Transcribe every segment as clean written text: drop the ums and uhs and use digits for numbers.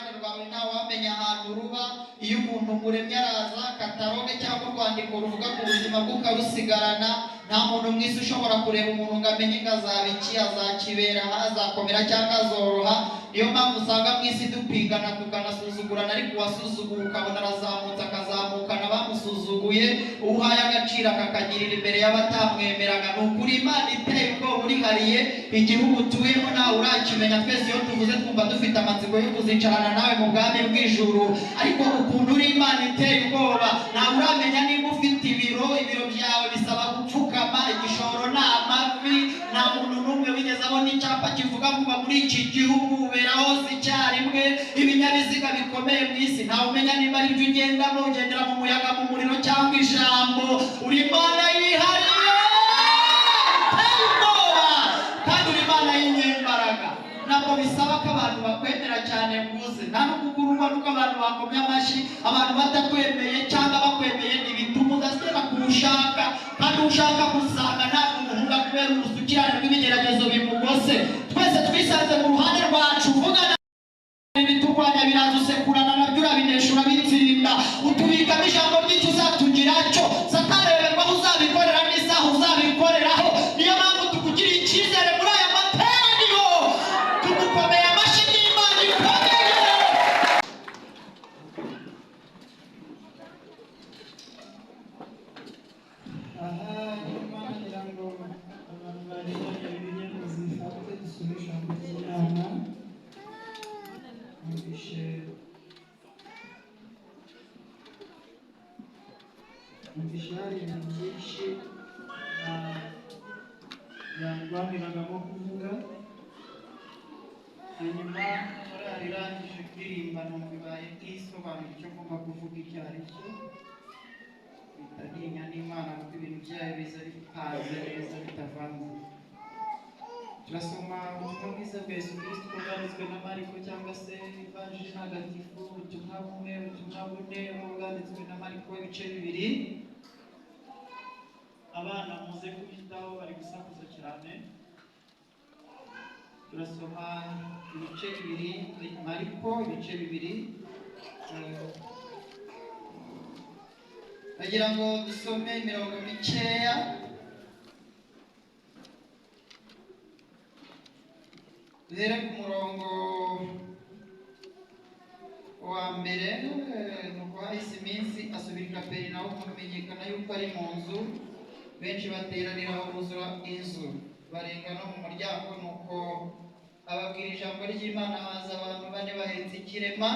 uruhande rwawe nta wamenya ahantu ruba. Iyo umuntu muremye araza kataloge cyangwa urwandiko ruvuga ku buzima bwe ukarusigarana, nta muntu mwisi ushobora kureba umuntu ngo amenye ngo azaba iki, azakibera, azakomera cyangwa azoroha. Niyo mpamvu usanga mwisi dupigana tukanasuzugurana, ariko uwasuzuguye ukabona arazamutse akazamukana bamusuzuguye, uhaye agaciro akakagirira imbere y'abatamwemeraga. Ni ukuri Imana iteye ubwoba urihariye, igihugu utuyemo nawe urakimenya. Twese iyo tuvuze twumva dufite amatsiko yo kuzicarana nawe mu bwami bw'ijuru, ariko ukuntu uri Imana iteye ubwoba nawe uramenya niba ufite ibiro byawe bisaba gupfukama, igishoro ni amavi. Nta muntu n'umwe wigeze abona icyapa kivuga ngo muri iki gihugu ubera hose icyarimwe. Ibinyabiziga bikomeye mu isi ntawe umenya niba ari byo ugendamo, ugendera mu muyaga, mu muriro cyangwa ijambo. Uri Imana yihariye iteye ubwoba kandi uri Imana y'inyembaraga. Ntabwo bisaba ko abantu bakwemera cyane mvuze, nta n'ukugurwa nuko abantu bakomye amashyi. Abantu batakwemeye cyangwa bakwemeye ntibituma udasera kuwushaka, kandi ushaka gusanga ntabwo umuhunga kubera urusukirane rw'ibigeragezo bimugose. Twese twisanze mu ruhande rwacu, uvugana ibiturwanya biraza usekurana nabyo urabinesha urabitsinda, utubikamo ijambo ry'icyo uzatugira cyo. Satareberwaho uzabikorera n'isaha uzabikoreraho. Niyo mpamvu tukugiriye icyizere muri aya materaniro, tugukomeye amashyi n'Imana ikomeye. Imana ngira ngo abantu bareba Bibiliya muzifate dusome ijambo ry'Imana. Numvise hari ibintu byinshi byarwaniragamo kuvuga, hanyuma korali irangije kuririmba numva ibaye nk'isobanura icyo ngomba kuvuga icyo ari cyo. Bitaninya n'Imana kuko ibintu byayo biza bipanze neza bitavanze. Turasoma ubutumwa bwiza bwa Yesu Kristo uko bwanditswe na Mariko, cyangwa se Ivanjili ntagatifu, ubutumwa bune uko bwanditswe na Mariko, ibice bibiri. Abana muze kubitaho, bari gusakuza cyane. Turasoma ibice bibiri, Mariko ibice bibiri. Bagira ngo dusome imirongo mikeya. Duhere ku murongo wa mbere. Nuko hahise iminsi asubira i Kaperinawumu, bimenyekana yuko ari mu nzu, benshi bateraniraho buzura inzu, barenga no mu muryango. Nuko ababwira ijambo ry'Imana. Haza abantu bane bahetse ikirema,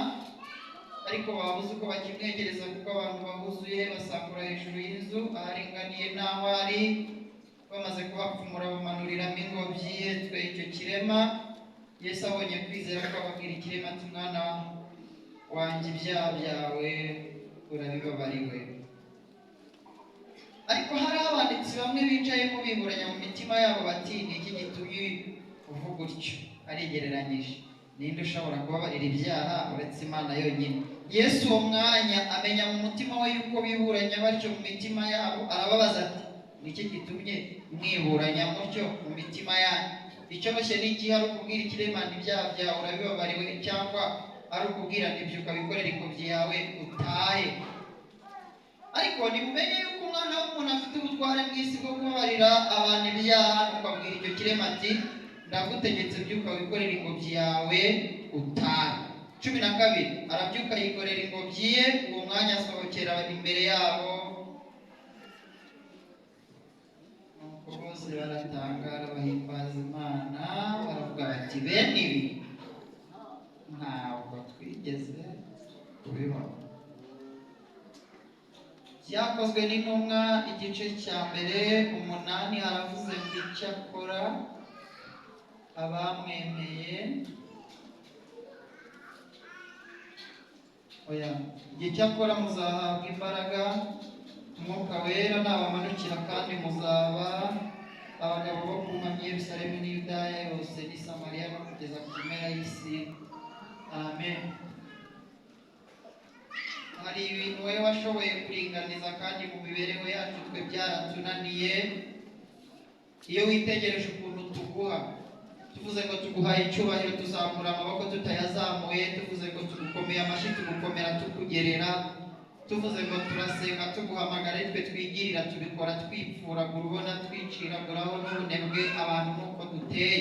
ariko babuze uko bakimwegereza kuko abantu bahuzuye. Basakura hejuru y'inzu aharinganiye n'aho ari. Bamaze kuhapfumura bamanuriramo ingobyi ihetswe icyo kirema. Yesu abonye kwizera ko, ababwira ikirema ati, mwana wanjye ibyaha byawe urabibabariwe. Ariko hari abanditsi bamwe bicayemo biburanya mu mitima yabo bati, ni iki gitumye uvuga utyo? Arigereranyije, ninde ushobora kubabarira ibyaha uretse Imana yonyine? Yesu uwo mwanya amenya mu mutima we yuko biburanya batyo mu mitima yabo, arababaza ati, ni iki gitumye mwiburanya mutyo mu mitima yanyu? Icyoroshye ni iki? Ari ukubwira ikirema ibyaha byawe urabibabariwe, cyangwa ari ukubwira ibyo ukabikorera ingobyi yawe utahe? Ariko nimumenye yuko Umwana w'umuntu afite ubutware mu isi bwo kubabarira abantu ibyaha. Nuko abwira icyo kirema ati, ndagutegetse byuka wikorera ingobyi yawe utahe. 12. Arabyuka yikorera ingobyi ye. Uwo mwanya asohokera imbere yabo. Nuko bose baratangara bahimbaza Imana, baravuga bati, bene ibi ntabwo twigeze tubibona. Byakozwe n'Intumwa igice cya mbere 8 haravuze ngo, icyakora abamwemeye icyakora muzahabwa imbaraga Umwuka Wera nabamanukira, kandi muzaba abagabo bo kumpa i Yerusalemu n'i Yudaya yose n'i Samariya no kugeza ku mpera y'isi. Amen. Hari ibintu wowe washoboye kuringaniza, kandi mu mibereho yacu twe byaratunaniye. Iyo witegereje ukuntu tuguha, tuvuze ngo tuguhaye icyubahiro tuzamura amaboko tutayazamuye, tuvuze ngo tugukomeye amashyi tugukomera tukugerera tuvuze ngo turasenga tuguhamagara twe twigirira tubikora twipfuragura ubona twiciraguraho n'ubunebwe abantu nuko duteye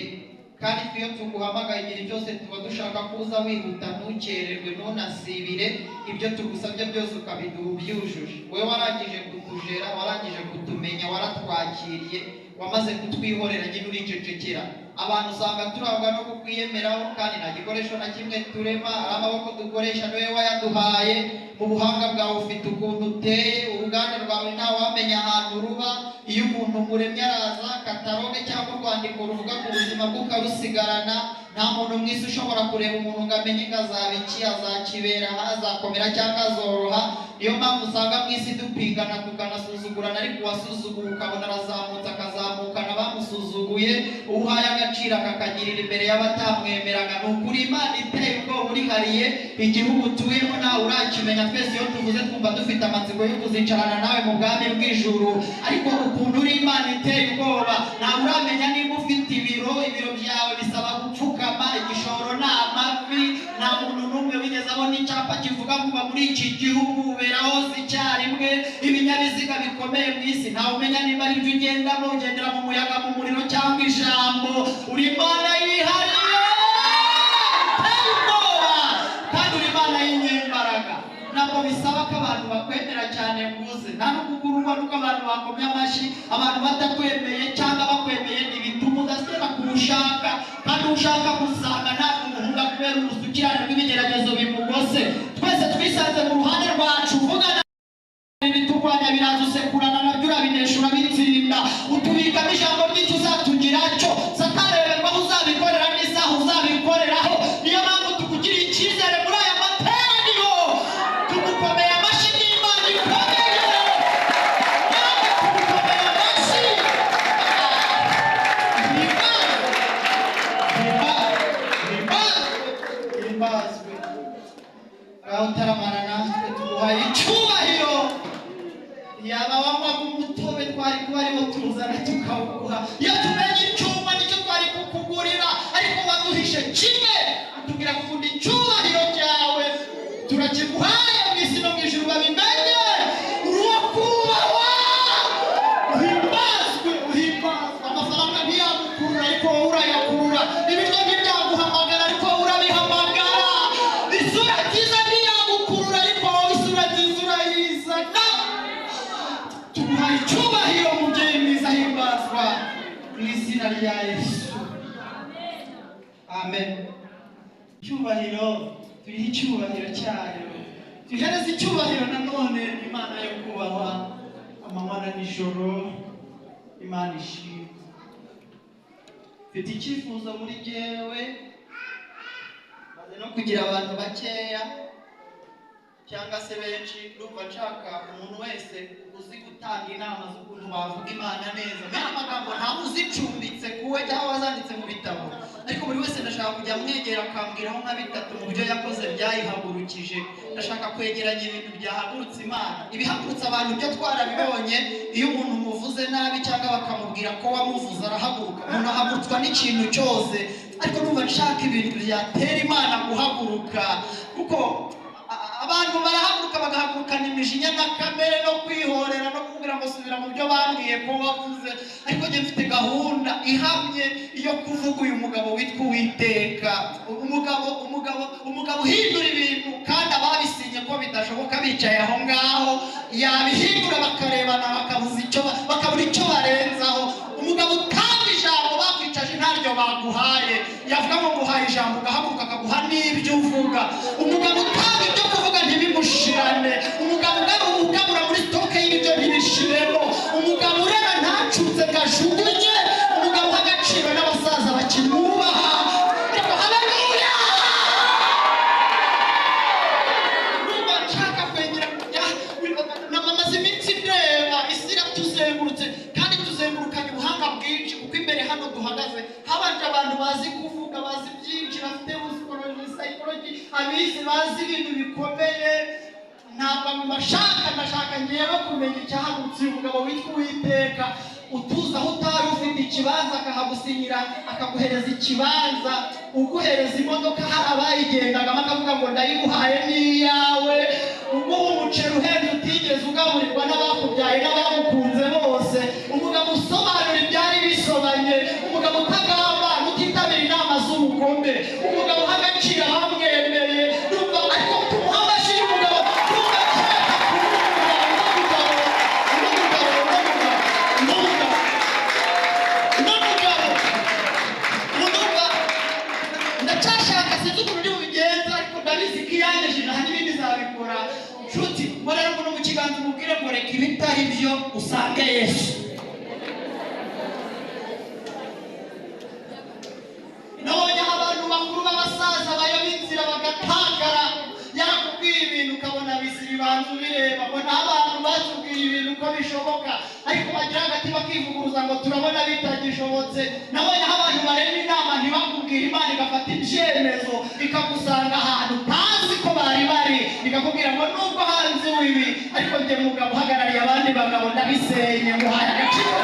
kandi iyo tuguhamagaye igihe cyose tuba dushaka kuza wihuta ntukererwe ntunasibire ibyo tugusabye byose ukabiduha ubyujuje wowe warangije kutujera warangije kutumenya waratwakiriye wamaze kutwihorera nyine uricecekera abantu usanga turangwa no kukwiyemeraho kandi nta gikoresho na kimwe turema ari amaboko dukoresha niwe wayaduhaye mu buhanga bwawe ufite ukuntu uteye uruganda rwawe ntawamenya ahantu ruba iyo umuntu muremye araza kataloge cyangwa urwandiko ruvuga ku buzima bwe ukarusigarana nta muntu mwisi ushobora kureba umuntu ngo amenye ngo azaba iki azakibera azakomera cyangwa azoroha niyo mpamvu usanga mwisi dupingana tukanasuzugurana ariko uwasuzuguye ukabona arazamutse akazamukana bamusuzuguye uhaye agaciro akakagirira imbere y'abatamwemeraga ni ukuri Imana iteye ubwoba urihariye igihugu utuyemo nawe urakimenya twese iyo tuvuze twumva dufite amatsiko yo kuzicarana nawe mu bwami bw'ijuru ariko ukuntu uri Imana iteye ubwoba nawe uramenya niba ufite ibiro byawe bisaba gupfukama igishoro ni amavi nta muntu n'umwe wigeze abona icyapa kivuga ngo muri iki gihugu ubera hose icyarimwe ibinyabiziga bikomeye mu isi ntawe umenya niba ari byo ugendamo ugendera mu muyaga mu muriro cyangwa ijambo uri Imana yihariye iteye ubwoba kandi uri Imana y'inyembaraga ntabwo bisaba ko abantu bakwemera cyane nguze nta n'ukugurwa nuko abantu bakomye amashyi abantu batakwemeye cyangwa bakwemeye ntibituma udasera kuwushaka kandi ushaka gusanga ntabwo umuhunga kubera urusukirane rw'ibigeragezo bimugose twese twisanze mu ruhande rwacu uvugana ibiturwanya biraza usekurana nabyo urabinesha urabitsinda utubikamo ijambo ry'icyo uzatugira cyo satareberwaho uzabikorera n'isaha uzabikoreraho niyo mpamvu tukugira icyizere muri aya materaniro tugukomeye amashyi n'Imana ikomeye tugukomeye amashyi himbazwe ngaho utaramana natwe tuguhaye icyubahiro yaba wanywaga umutobe twari kuba ariwo tuzana tukawuguha iyo tumenye icyuma nicyo twari kukugurira ariko waduhishe kimwe utubwira gukunda icyubahiro cyawe turakiguhaye mu isi no mu ijuru babimenye uruwo kubahwa uhimbazwe amafaranga ntiyagukurura ariko wowe urayakurura ibiryo ntibyaguhamagara ariko wowe urabihamagara isura nziza ntiyagukurura ariko wowe isura nziza urayizana tuguhaye icyubahiro mubyeyi mwiza himbazwa mu izina rya Yesu amen icyubahiro turiho icyubahiro cyayo tuhereze icyubahiro nanone Imana yo kubahwa amanywa na nijoro Imana ishimwe mfite icyifuzo muri jyewe maze no kugira abantu bakeya cyangwa se benshi ndumva nshaka umuntu wese uzi gutanga inama z'ukuntu bavuga Imana neza mbere amagambo ntawe uzicumbitse kuwe cyangwa wazanditse mu bitabo ariko buri wese ndashaka kujya mwegera akambwiraho nka bitatu mu byo yakoze byayihagurukije ndashaka kwegeranya ibintu byahagurutse Imana ibihagurutse abantu byo twarabibonye iyo umuntu muvuze nabi cyangwa bakamubwira ko wamuvuze arahaguruka umuntu ahagurutswa n'ikintu cyose ariko ndumva nshaka ibintu byatera Imana guhaguruka kuko abantu barahaguruka bagahagurukana imijinya na kamere no kwihorera no kugira ngo subira mu byo bambwiye ko wavuze ariko njye mfite gahunda ihamye iyo kuvuga uyu mugabo witwa Uwiteka umugabo uhindura ibintu kandi ababisinye ko bidashoboka bicaye aho ngaho yabihindura bakarebana bakabura icyo barenzaho umugabo utanga ijambo bakwicaje ntaryo baguhaye yavuga ngo nguhaye ijambo ugahaguruka akaguha n'ibyo uvuga umugabo utanga ibyo kuvuga ntibimushirane umugabo ugabura muri stoke y'ibyo ntibishiremo umugabo urera ntacutse gajugunye umugabo uha agaciro n'abasaza bakimwubaha ariko haleluya numva nshaka kwegera namaze iminsi ndeba isi iratuzengurutse kandi tuzengurukanye ubuhanga bwinshi kuko imbere hano duhagaze habanje abantu bazi kuvuga bazi byinshi bafite psychology abizi bazi ibintu bikomeye ntabwo ndashaka ngewe kumenya icyahagurutse umugabo witwa Uwiteka utuza aho utari ufite ikibanza akahagusinyira akaguhereza ikibanza, uguhereza imodoka hari abayigendagamo akavuga ngo ndayiguhaye n'iyawe, uguha umuceri uhenze utigeze ugaburirwa n'abakubyaye n'abagukunze bose, umugabo usobanura ibyari bisobanye, umugabo utagambana utitabira inama z'ubugome, umugabo uha agaciro abamwemereye. Numva ariko tumuha amashyi y'umugabo, numva ashaka ndacashaka sinzi ukuntu ndi bubigenza, ariko ndabizi ko iyanyejeje aha n'ibindi zabikora. Nshuti murera umuntu mu kiganza umubwire ngo reka ibitari byo usange Yesu. Nabonye abantu bakuru b'abasaza bayoba inzira bagatakara, yakubwiye ibintu ukabona bisiri bantu bireba, mbona abantu batubwiye ibintu uko bishoboka ariko bagira agatima kivuguruza ngo turabona bitagishobotse. Nabonye abantu barema inama ntibakubwire, Imana igafata ibyemezo ikagusanga ahantu utazi ko bari bari, ikakubwira ngo nubwo hanze wibi ariko njye mugabo uhagarariye abandi bagabo ndabisenye nguhaye agaciro.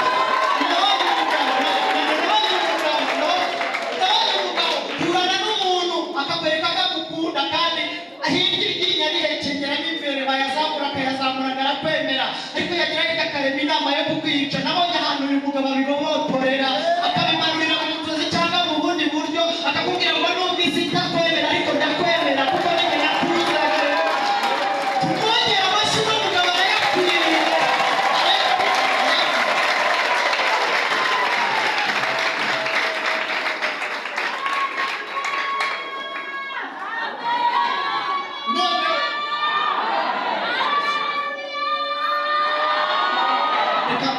Turana n'umuntu akakwereka akagukunda kandi ahirya iryinyo rihekenyera n'imbere bayazamura akayazamura arakwemera, ariko yagira akarema inama yo kukwica. Nabonye ahantu uyu mugabo abigomotorera akabimanurira mu nzozi cyangwa mu bundi buryo, akakubwira ngo nubwo isi itakwemera ariko ndakwemera kuko nige nakuzanye. Tumwongera amashyi n'umugabo arayakwiriye.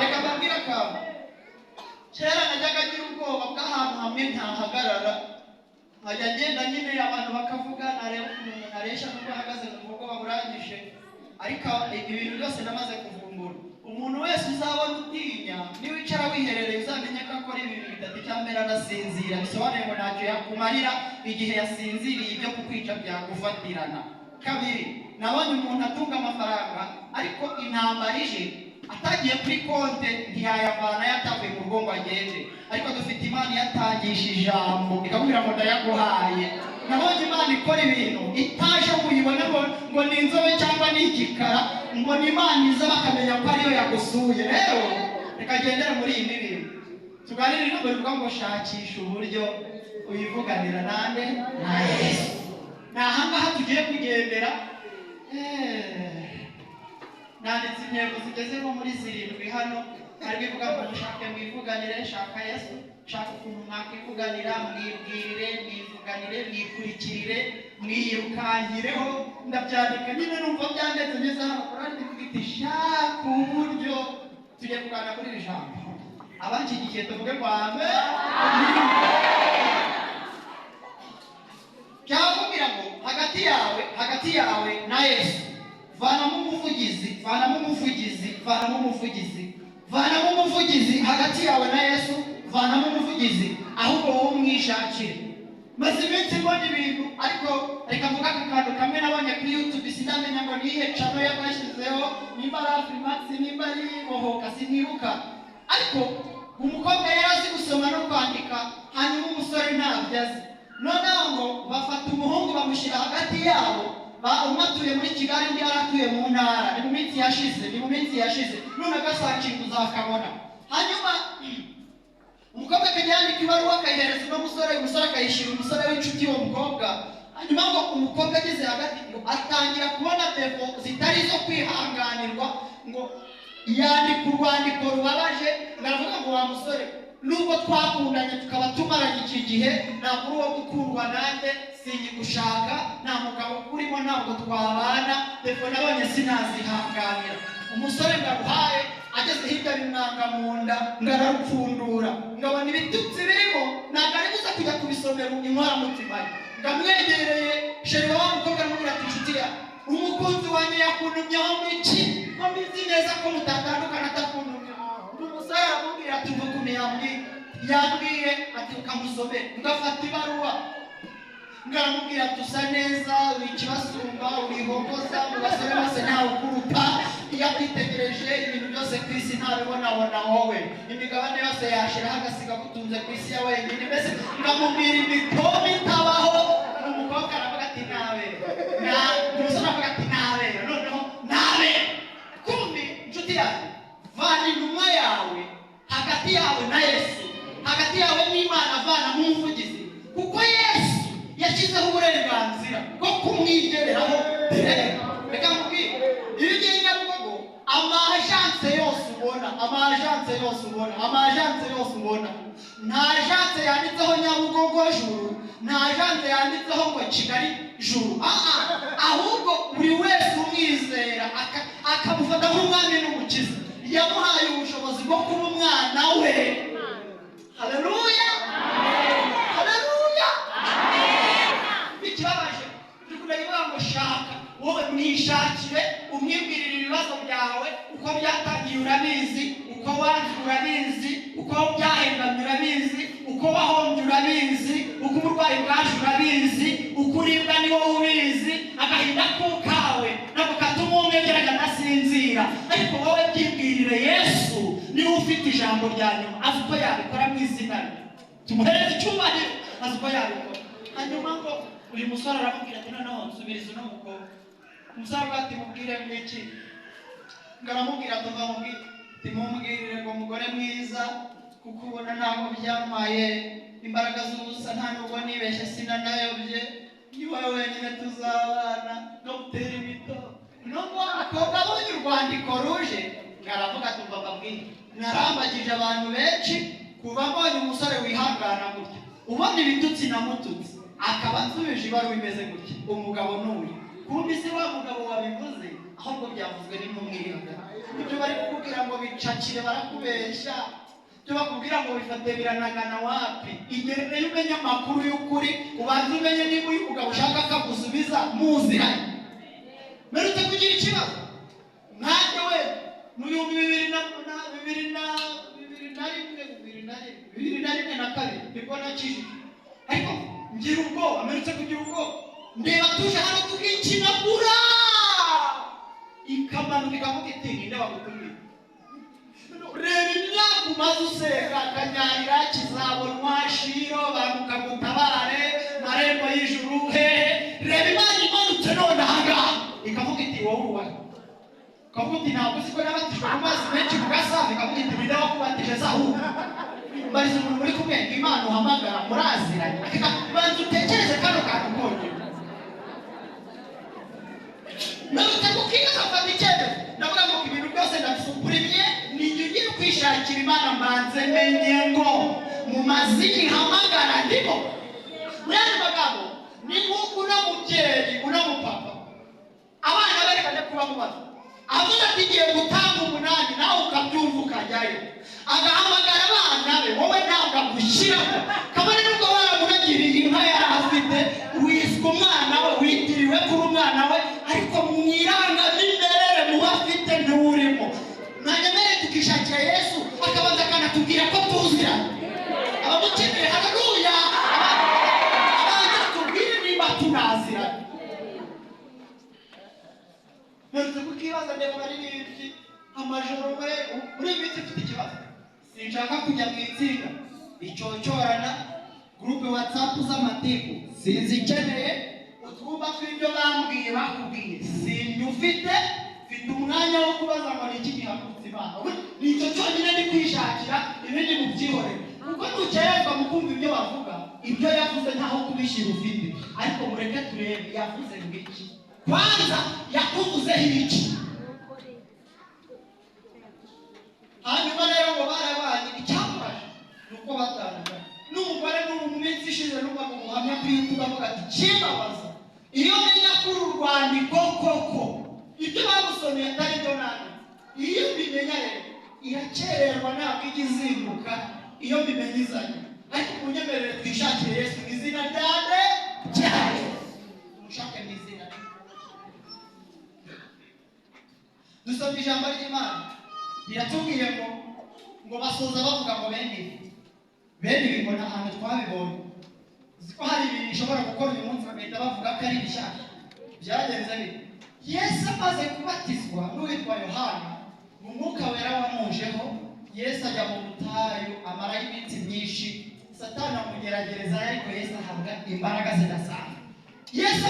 Reka mbabwire akantu. Kera najyaga ngira ubwoba bw'ahantu hamwe ntahagarara, nkajya ngenda nyine abantu bakavuga, nareba umuntu naresha n'ubwo ahagaze mu bwoko burangije, ariko ibintu byose namaze kuvumbura. Umuntu wese uzabona utinya niwicara wiherereye uzamenye ko akora ibintu bitatu. Icyambere arasinzira, bisobanuye ngo ntacyo yakumarira igihe yasinziriye, ibyo kukwica byagufatirana. Kabiri, nabonye umuntu atunga amafaranga ariko intambara ije atagiye kuri konte ntiyayavana yatavuye mu rugo ngo agende, ariko dufite Imana yatangisha ijambo ikabwira ngo ndayaguhaye. Nabonye Imana ikora ibintu itaje kuyibona ngo ni inzobe cyangwa ni igikara, ngo ni Imana iza bakamenya ko ariyo yagusuye. Rero reka gendere muri iyi ndirimbo tuganire ijambo rivuga ngo shakisha uburyo uyivuganira nande na Yesu. Ni ahangaha tugiye kugendera. Nanditse intego zigeze nko muri 7 hano, hari bivuga ngo mushake mwivuganire, shaka Yesu, shaka ukuntu mwakwivuganira, mwibwirire, mwivuganire, mwikurikirire, mwirukankireho. Ndabyandika nyine numva byanditse neza hano Korani ivuga iti shaka uburyo. Tugiye kuganira kuri iri jambo, abanshyigikiye tuvuge ngo amen. Cyakubwira ngo hagati yawe na Yesu vanamo umuvugizi, vanamo umuvugizi hagati yawe na Yesu, vanamo umuvugizi, ahubwo wowe umwishakire. Maze iminsi mbona ibintu, ariko reka mvuga akantu kamwe nabonye kuri YouTube, sinamenya ngo nihe channel yabashyizeho, nimba ari Afrimax, nimba ari Bohoka, sinibuka. Ariko umukobwa yarazi gusoma no kwandika, hanyuma umusore ntabyo azi. Noneho ngo bafata umuhungu bamushyira hagati yabo, umwe atuye muri Kigali undi yaratuye mu ntara. Ni mu minsi yashize none agasangira uzakabona. Hanyuma umukobwa akajya yandika ibaruwa akayihereza umusore, umusore akayishyira umusore w'inshuti y'uwo mukobwa. Hanyuma ngo umukobwa ageze hagati ngo atangira kubona defo zitari zo kwihanganirwa, ngo yandika urwandiko rubabaje, ngaravuga ngo wa musore, nubwo twakundanye tukaba tumaranye iki gihe, ntabwo uri uwo gukundwa nanjye, sinyigushaka, nta mugabo urimo, ntabwo twabana, defo nabonye sinazihanganira. Umusore ngaruhaye ageze hirya bimwanga mu nda, ngarapfundura, ngabona ibitutsi birimo, ntabwo ari buza kujya kubisomera inkoramutima ye. Ngamwegereye sheri wa mukobwa aramubwira ati inshuti ya umukunzi wanjye yakuntumyeho iki, ko mbizi neza ko mutatandukana atakuntumyeho. Umusore aramubwira ati ukuntu yambwiye ati ukamusomera. Ngafata ibaruwa ngaramubwira ati usa neza, uri ikibasumba, uri ihogoza, mu basore bose ntawe ukuruta, iyo akwitegereje ibintu byose ku isi ntabibonabona wowe, imigabane yose yashiraho agasiga gutunze ku isi ya wenyine, mbese nkamubwira imikono itabaho. Umukobwa aravuga ati nabe, umusore aravuga ati nabe, noneho nabe. Kumbi inshuti yawe, vana intumwa yawe hagati yawe na Yesu, hagati yawe n'Imana, vana mu muvugizi, kuko Yesu yashyizeho uburenganzira bwo kumwigereraho direct. Reka mubwire, iyo ugiye Nyabugogo, amajanse yose ubona, nta janse yanditseho Nyabugogo juru, nta janse yanditseho ngo Kigali juru, ahubwo buri wese umwizera akamufata nk'umwami n'umukiza, yamuhaye ubushobozi bwo kuba umwana we. Haleluya, haleluya. Ikibabaje tukureba ngo shaka wowe mwishakire, umwibwirire ibibazo byawe, uko byatangiye urabizi, uko wanjye urabizi, uko byahengamye urabizi, uko wahombye urabizi, uko uburwayi bwaje urabizi, uko uribwa ni wowe ubizi, agahinda kukawe nako katuma umwegeraga adasinzira. Ariko wowe byibwirire Yesu niwe ufite ijambo rya nyuma, azi uko yabikora mu izina rye. Tumuhereze icyubahiro, azi uko yabikora. Hanyuma ngo uyu musore aramubwira ati noneho nsubiriza uno mukobwa. Umusore ati mubwire mwiki? Ngaramubwira ati mva mubwire, timubwirire ngo mugore mwiza, kuko ubona ntabwo byamaye imbaraga z'ubusa, nta nubwo nibeshye sinanayobye, ni wowe wenyine tuzabana no gutera imito. Nubwo umukobwa abonye urwandiko ruje, ngaravuga ati mva mbabwire, narambagije abantu benshi kuva mbonye umusore wihangana gutya, ubona ibitutsi namututsi, akaba nsubije ibaruwa imeze gutya, umugabo n'uyu. Kumbi si wa mugabo wabivuze, ahubwo byavuzwe n'umwirinda. Ibyo bari kukubwira ngo bicakire barakubeshya, ibyo bakubwira ngo bifate biranagana wapi. Igerere y'umenya amakuru y'ukuri, ubanza umenye niba uyu mugabo ushaka akagusubiza muziranye. Merutse kugira ikibazo nanjye we mu bihumbi bibiri na kabiri nibwo nakijije, ariko ngira ubwoba. Merutse kugira ubwoba, ndeba tuje hano tukikinagura, ikamanuka ikavuga iti ninde wagutumye? Reba imyaka umaze useka, Kanyarira, Kizabonwa, Shiro, Banguka Gutabare, Marembo y'Ijuru, hehe. Reba Imana imanutse none ahangaha ikavuga iti wowe uwahe? Ikavuga iti ntabwo uzi ko nabatijwe mu mazi menshi mu Gasavi. Ikavuga iti ninde wakubatije zahu? Mbariza umuntu muri kumwe, Imana uhamagara muraziranye, banza utekereze kano kantu konyine. Merutse kukiga afata icyemezo, ndavuga ngo ibintu byose ndabisukurimye, ninjye ugiye kwishakira Imana, mbanze menye ngo mu mazini hamagara ndimo. Mwene bagabo, ni nk'uko uno mubyeyi uno mupapa abana berekanye kuba mubaza, avuga ati ngiye gutanga 8, nawe ukabyumva ukajyayo, agahamagara abana be, wowe ntabwo agushyiraho. Kabone nubwo waramuragiriye inka yari afite, wiswe umwana we, witiriwe kuri umwana we, ariko mwirangamimerere muba afite ntiwurimo. Mwanyemerere tukishakira Yesu, akabanza akanatubwira ko tuziranye. Abamukeneye, haleluya, abanza tubwire niba tunaziranye. Merutse kukibaza, ndeba bari n'ibiti amajoro we, uri ibiti ufite ikibazo. Sinshaka kujya mu itsinda icyocorana, groupe WhatsApp z'amatiku sinzikeneye, utwumva tw'ibyo bambwiye bakubwiye sinyufite. Mfite umwanya wo kubaza ngo niki gihagurutse Imana, nicyo cyonyine ndi kwishakira, ibindi mubyihorere. Kuko ntukererwa mu kumva ibyo bavuga, ibyo yavuze ntaho kubishyira ufite. Ariko mureke turebe yavuze ngiki, kwanza yakuvuzeho iki. Hanyuma rero ngo barabanye, icyamufashe nuko batandukanye. N'umugore n'ubu mu minsi ishize numva mu buhamya kuri YouTube avuga ati kibabaza iyo menya kuri urwandiko koko ibyo bagusomeye atari byo nanjye. Iyo mbimenya rero irakererwa ntabwo ijya izinduka, iyo mbimenya izanye. Ariko munyemerere twishakire Yesu mu izina ryane cyane, mushake mu izina rye. Dusoma ijambo ry'Imana riratubwiye ngo basoza bavuga ngo bene ibi ngo nta hantu twabibonye. Uziko hari ibintu bishobora gukora uyu munsi bagahita bavuga ko ari bishyashya. Byagenze bite? Yesu amaze kubatizwa n'uwitwa Yohana, umwuka wera wamujeho, Yesu ajya mu butayu amarayo iminsi myinshi, Satani amugeragereza, ariko Yesu ahabwa imbaraga zidasanzwe. Yesu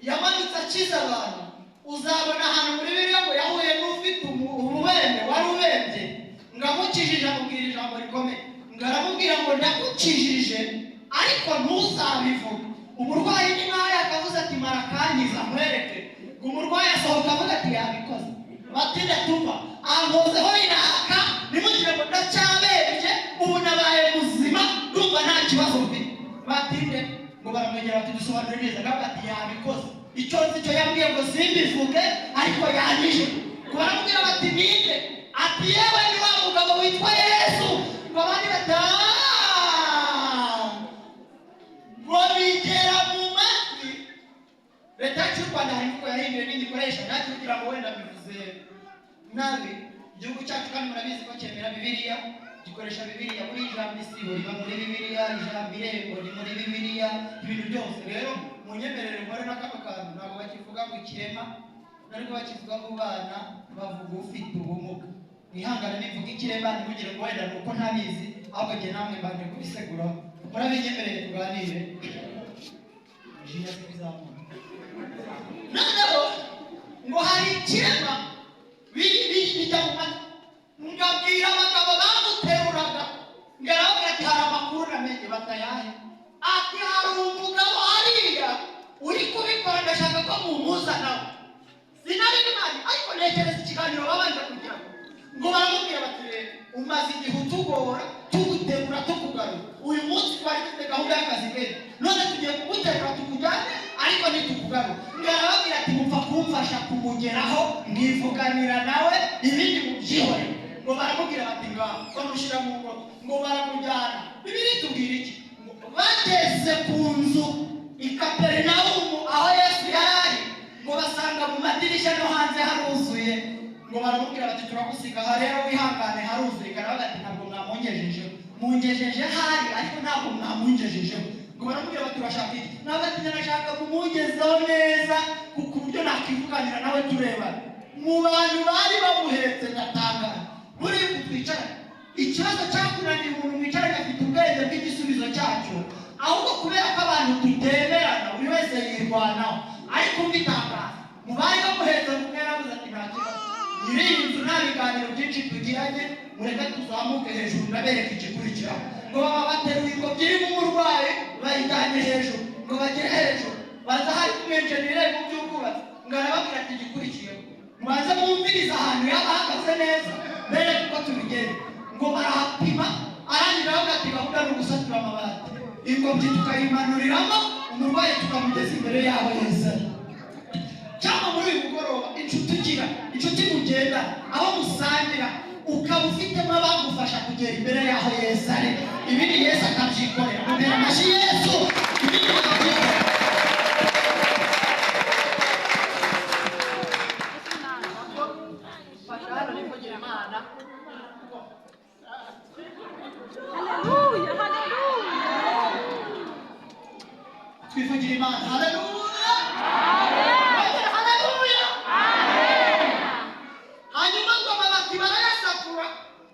yamanutse akiza abantu. Uzabona ahantu muri Bibiliya ngo yahuye n'ufite ububembe, wari ubembye, ngo amukijije, amubwira ijambo rikomeye, ngo aramubwira ngo ndagukijije ariko ntuzabivuge. Umurwayi ni nawe akavuze ati marakangiza mwereke. Umurwayi asohoka avuga ati yabikoze. Bati ndatumva ankozeho inaka, nimugire ngo ndacyabembye, ubu nabaye muzima, ndumva nta kibazo mfite. Batinde ngo baramwegera bati dusobanure neza. Ngaho ati yabikoze. Icyo nzi cyo yambwiye ngo simbivuge ariko yanyije. Baramubwira bati ninde? Ati yewe ni wa mugabo witwa Yesu. Ngo abandi ngo bigera mu matwi. Leta y'u Rwanda hari imvugo yahinduye n'igikoresho ntacyo kugira ngo wenda bivuze nabi. Igihugu cyacu kandi murabizi ko cyemera Bibiliya, gikoresha Bibiliya. Muri ijambo isibo riba muri Bibiliya, ijambo irembo ni muri Bibiliya, ibintu byose. Rero munyemerere nkore n'akano kantu, ntabwo bakivuga ngo ikirema, ariko bakivuga mu bana bavuga ufite ubumuga. Mwihangane nivuga ikirema ntimugire ngo wenda nuko ntabizi, ahubwo njye namwe mbanje kubiseguraho. Murabinyemereye tuganire. Jiya kuzamura. Noneho ngo hari ikirema bijya mu matwi, ngabwira abagabo bamuteruraga, ngaravuga ati hari amakuru namenye. Batayahe ati hari umugabo hariya uri kubikora, ndashaka ko mumuzanaho. Sinari nimani ariko nekereza ikiganiro babanje kugira ngo baramubwira bati umaze igihe utugora, tugutegura, tukugarura. Uyu munsi twari dufite gahunda y'akazi keza, none tugiye kugutegura tukujyane, ariko ntitukugarura. Ngarababwira ati mupfa kumfasha kumugeraho, mwivuganira nawe, ibindi mubyihore. Ngo baramubwira bati ngaho bamushyira mu ngoto, ngo baramujyana. Bibiri tubwira iki? Bageze ku nzu i Kaperinawumu aho Yesu yari ari, ngo basanga mu madirishya no hanze haruzuye. Ngo baramubwira bati turagusiga aha rero wihangane haruzuye. Karavuga ati ntabwo mwamungejejeho. Mungejeje hari ariko ntabwo mwamungejejeho. Ngo baramubwira bati urashaka iki? Nawe ati nashaka kumugezaho neza ku buryo nakwivuganira nawe tureba. Mu bantu bari bamuhetse ngatangara. Muri kutwicara ikibazo cyakunaniye umuntu mwicara afite ubwenge bw'igisubizo cyacyo, ahubwo kubera ko abantu tutemerana buri wese yirwanaho. Ariko mbitangaza mu bari bamuhetse mubwira avuze ati nta kibazo, nyiri iyi nzu nta biganiro byinshi tugiranye, mureke tuzamuke hejuru ndabereka igikurikiraho. Ngo baba bateruye ingobyi irimo umurwayi bayijyanye hejuru, ngo bagere hejuru baza hari kumwenjenire mu by'ubwubatsi. Ngo arababwira ati igikurikiyeho mubanze mwumvirize ahantu yaba ahagaze neza mbere kuko tubigenda. Ngo barahapima, arangira avuga ati gahunda ni ugusatura amabati, ingobyi tukayimanuriramo, umurwayi tukamugeza imbere yaho Yesu. Cyangwa muri uyu mugoroba inshuti ugira, inshuti mugenda, aho musangira, ukaba ufitemo abagufasha kugera imbere yaho Yesu ari. Ibindi Yesu akabyikorera. Mubera amashyi Yesu, ibindi akabyikorera. Haleluya, haleluya. Twivugira Imana. Haleluya. Haleluya. Hanyuma ngo amabati barayasatura,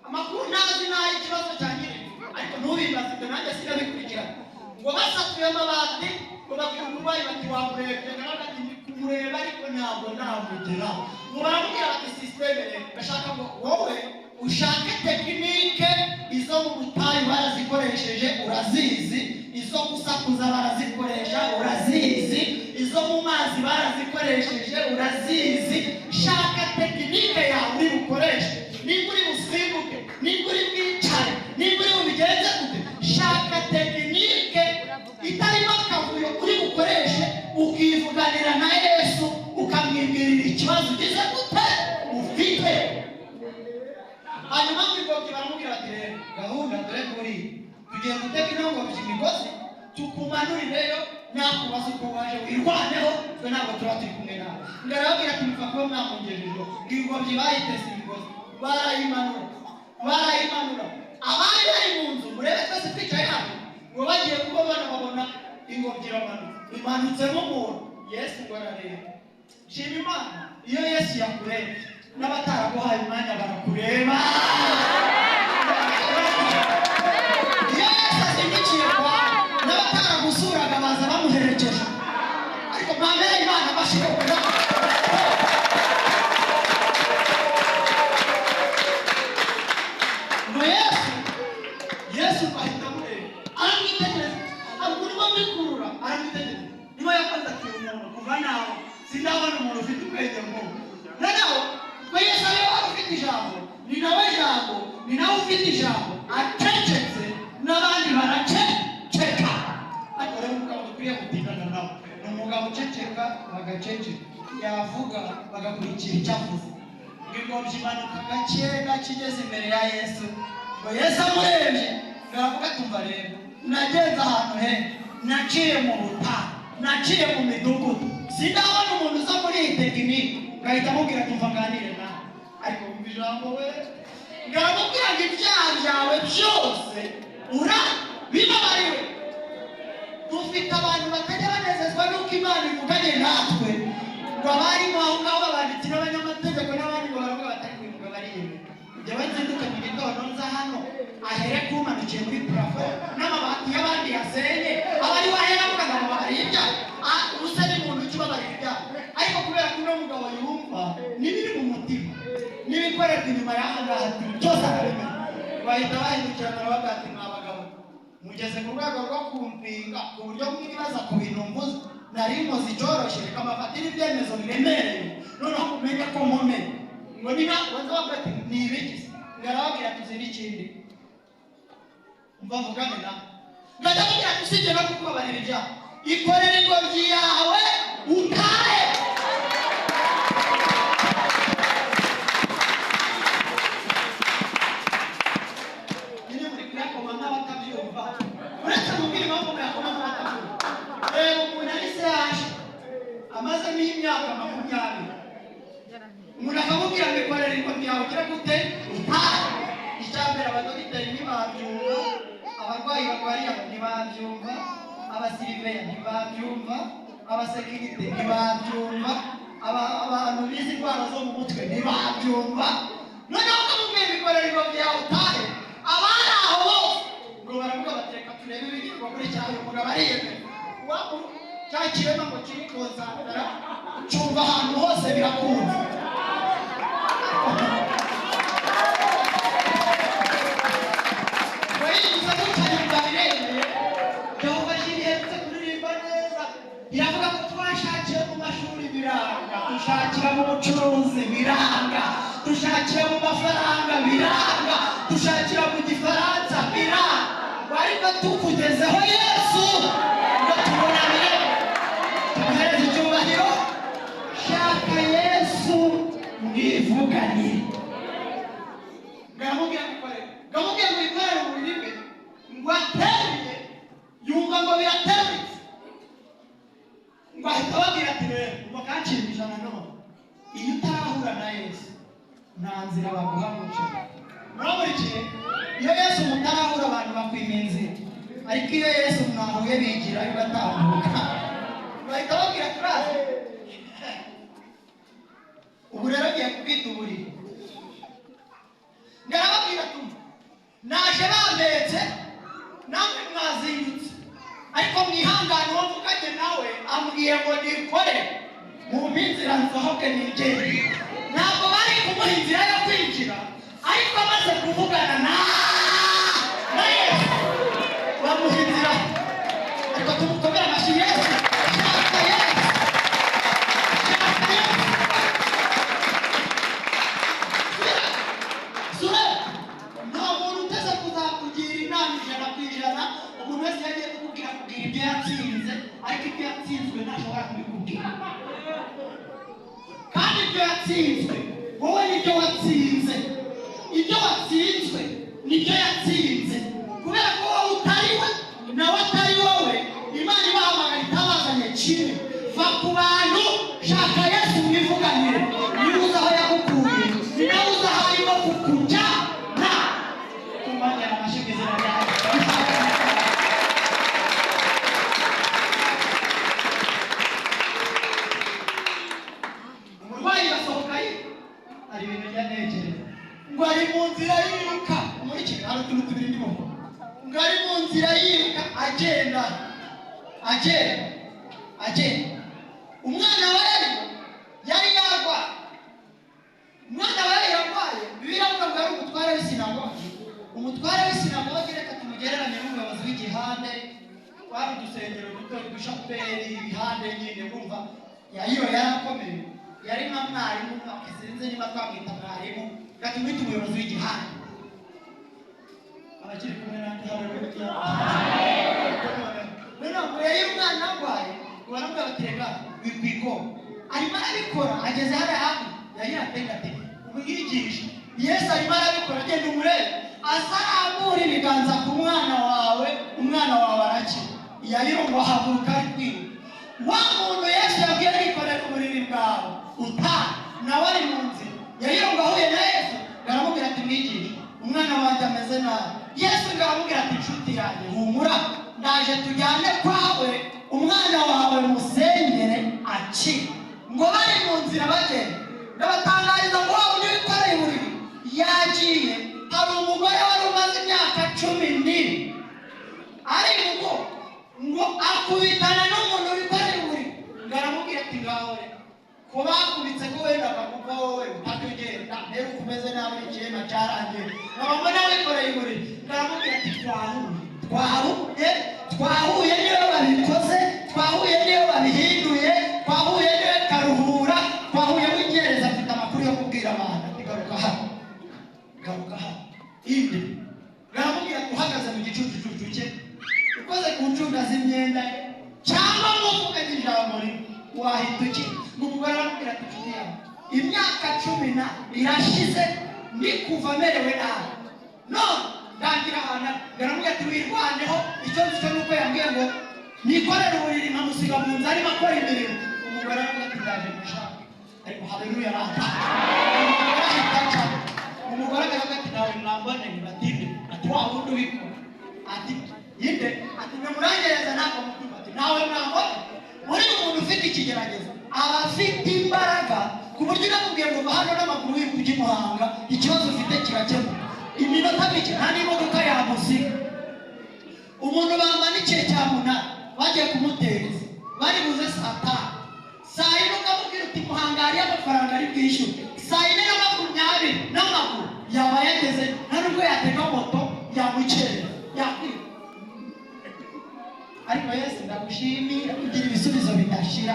amakuru ntazi nayo ikibazo cyangire, ariko ntubibazike nanjye sinabikurikirana. Ngo basatuye amabati, ngo babwira umurwayi bati wamurebye, ngaraga ati ndi kumureba ariko ntabwo namugeraho. Ngo baramubwira bati sisiteme rero bashaka ngo wowe ushake tekinike, izo mu butayu barazikoresheje urazizi, izo gusakuza barazikoresha urazizi, izo mu mazi barazikoresheje urazizi. Shaka tekinike yawe uri bukoreshe, niba uri busimbuke, niba uri bwicare, niba uri bubigenze gute, shaka tekinike itarimo akavuyo uri bukoreshe, ukivuganira na Yesu, ukamwibwirira ikibazo ugize gute ufite. Hanyuma mw'ingobyi baramubwira bati rero gahunda dore kuri tugiye guteka inongobyi imigozi tukumanurireyo, nakubaza uko waje wirwaneho, twe ntabwo tuba turi kumwe nawe. Ngarababwira ati mupfa kuba mwamungejejeho. Ingobyi bayitese imigozi barayimanura. Abari bari mu nzu murebe twese twicaye hano, ngo bagiye kuba babona ingobyi iramanutse, imanutsemo umuntu. Yesu ngo arareba shima Imana iyo Yesu yakureba n'abataraguhaye umwanya barakureba. Iyo Yesu azindukiye kwawe n'abataragusuraga baza bamuherekeje, ariko mwambere Imana bashire kugira ngo Yesu bahita mureba aramwitegereza, akurimo mikurura aramwitegereza. Niba yakoze ati umuntu kuva nawe sindabona umuntu ufite ubwenge nk'ubu. Noneho ko Yesu ariwe wari ufite ijambo, ni nawe jambo, ni nawe ufite ijambo, acecetse n'abandi baraceceka. Ariko rero umugabo dukwiriye gutindana nawe ni umugabo uceceka bagaceceka, yavuga bagakurikira icyo avuze. Ingobyi imanuka gake gake igeze imbere ya Yesu, ngo Yesu amurebye aravuga ati umva rero nagenze ahantu henshi, naciye mu butayu, naciye mu midugudu, sindabona umuntu uza muri iyi tekinike ngahita amubwira ati umva nganire nawe. Ariko wumva ijambo we ngaramubwira ngo ibyaha byawe byose urabibabariwe. Dufite abantu batajya banezezwa n'uko Imana ivuganye natwe, ngo abarimo aho ngaho babanditsi n'abanyamategeko n'abandi ngo baravuga batari kwivuga bariyemera. Njyewe nzinduke mu gitondo nza hano ahere kumanukiye muri purafo n'amabati y'abandi yasenye, abari wahera avuga ngo babariye ibyaha. Ubusa ni muntu ki ubabarira ibyaha? Ariko kubera ko uno mugabo yumva n'ibiri mu mutima n'ibikorerwa inyuma y'aha ngaha byose arabimenya, bahita bahindukirana baravuga ati mwa bagabo mugeze ku rwego rwo kumpinga ku buryo mwibaza ku bintu mvuze, nari muzi icyoroshye reka mbafatire ibyemezo biremereye, noneho mumenye ko nkomeye. Ngo niba waza bavuga ati ni ibiki se, ngarababwira ati uzi n'ikindi umva mvugane nawe, ngajya mubwira ati usibye no kukubabarira ibyaha ikorere ingobyi yawe utahe. Nyine muri kuyakoma n'abatabyumva, uretse mubwira impamvu muyakoma n'abatabyumva. Reba umuntu ari se yaje amazemo imyaka 20, umuntu akamubwira ngo ikorere ingobyi yawe ugire gute utahe. Icyambere abadogiteri ntibabyumva, abarwayi barwariye ntibabyumva, abasiriveya ntibabyumva, abasekirite ntibabyumva, abantu bize indwara zo mu mutwe ntibabyumva. Noneho ukamubwira ikorere ingobyi yawe utahe, abari aho bose ngo baravuga bati reka turebe ibigirwa kuri cyawe. Umugabo ariyemera, cya kirema ngo kiri konsantara cyumva ahantu hose birakunze. Iravuga ko twashakiye mu mashuri biranga, dushakira mu bucuruzi biranga, dushakira mu mafaranga biranga, dushakira mu gifaransa biranga, ariko tukugezeho Yesu ngo tubonane tumuhereze icyubahiro. Shaka Yesu mwivuganire. Ngamubwira ngo ikorere umubiri we ngo ateruye, yumva ngo biraterutse, ngo ahita ababwira ati rero ngo kanshimisha nanone iyo utarahura na Yesu nta nzira baguha muco. Muraburikiye iyo Yesu mutarahura abantu bakwima inzira, ariko iyo Yesu mwahuye bigira bigatambuka, bahita babwira turaze. Ubu rero ngiye kubwita uburiri, ngarababwira tumva naje bambetse namwe mwazindutse, ariko mwihangane uwo mvuganye nawe ambwiye ngo nikore mu minzira nsohoke nigende. Ntabwo bari kumuha inzira yo kwinjira, ariko amaze kuvugana na Yesu bamuha inzira. Ariko tumukomere amashyi Yesu. Shaka Yesu, shaka Yesu. Sure, nta muntu uteze kuzakugira inama 100%. Umuntu wese yagiye kukubwira ibyo yatsinze, ariko ibyo yatsinzwe ntashobora kubikubwira. Kandi ibyo yatsinzwe wowe nibyo watsinze, ibyo watsinzwe nibyo yatsinze. Kubera ko wowe utari we nawe atari wowe, Imana ibahamagara itabazanye kimwe. Va ku bantu, shaka Yesu mwivuganire. Niba uzi aho yagukuye, ni nawe uzi aho arimo kukujyana. Tumanyana amashyi mu izina rya Yesu. ari mu nzira yiruka muri kigali utuntu tubiri ndimo ngo ari mu nzira yiruka agenda umwana we yari yarwaye umwana we yari yarwaye biravuga ngo yari umutware w'isinagogi reka tumugereranye n'umuyobozi w'igihande wari udusengero duto udushaperi ibihande nyine wumva yayo yarakomeye yari nka mwarimu sinzi niba twamwita mwarimu reka tumwite umuyobozi w'igihande abakiri kumwe nanjye ntabwo yari umwana arwaye baramubwira bati reka wikwigo arimo arabikora ageze hariya hafi yari atengatega umwigisha Yesu arimo arabikora agenda umurebe azarambura ibiganza ku mwana wawe arakira yayiro ngo haguruka ari kwiruka wa muntu Yesu yabwiye yikorera uburiri bwawe nawe ari mu nzira yayiro ngo ahuye na Yesu aramubwira ati mwigisha umwana wanjye ameze nabi Yesu aramubwira ati inshuti yanjye humura ndaje tujyane kwawe umwana wawe musengere akire ngo bari mu nzira bagenda ndabatangariza ngo waba uri wikoreye uburiri yagiye hari umugore wari umaze imyaka 12 ari ngo akubitana n'umuntu wikoreye uburiri ngaramubwira ati ngaho ko bakubitse ko wenda akakuva wowe utakugenda rero ukomeze nawe ikintu cyarangiye nabona wikoreye uburiri ngaramubwira ati twahuye niyo babikoze twahuye niyo babihinduye twahuye niyo karuhura twahuye w'ingereza afite amakuru yo kubwira abantu garuka hano inde ngaramubwira ati uhagaze mu gicucu cye ukoze ku ncunda z'imyenda cyangwa muvuganye ijambo wahita uki n'umugore aramubwira ati inshuti yawe imyaka 10 irashize ndi kuva merewe nabi none ndagira ahantu ngaramubwira ati wirwaneho icyo nuko yambwiye ngo nikorere uburiri nkamusiga mu nzu arimo akora imirimo umugore aramubwira ati ndaje gushaka ariko haleluya rata umugore akavuga ati nawe mwambone batinde ati wa wundi ubikora ati yinde ati namurangereza nako mutumba ati nawe mwambone muri umuntu ufite ikigeragezo aba afite imbaraga ku buryo namubwiye ngo hano n'amaguru y'ukujya imuhanga ikibazo ufite kirakemuka iminota mike nta n'imodoka yamusiga umuntu bamanikiye cyamunara bagiye kumutereza bari buze saa yine ukamubwira uti muhangari y'amafaranga ari bwishyure saa yine na 20 n'amaguru yaba yageze nta nubwo yatega moto yamukerera yakwiba ariko Yesu ndagushimira kugira ibisubizo bidashira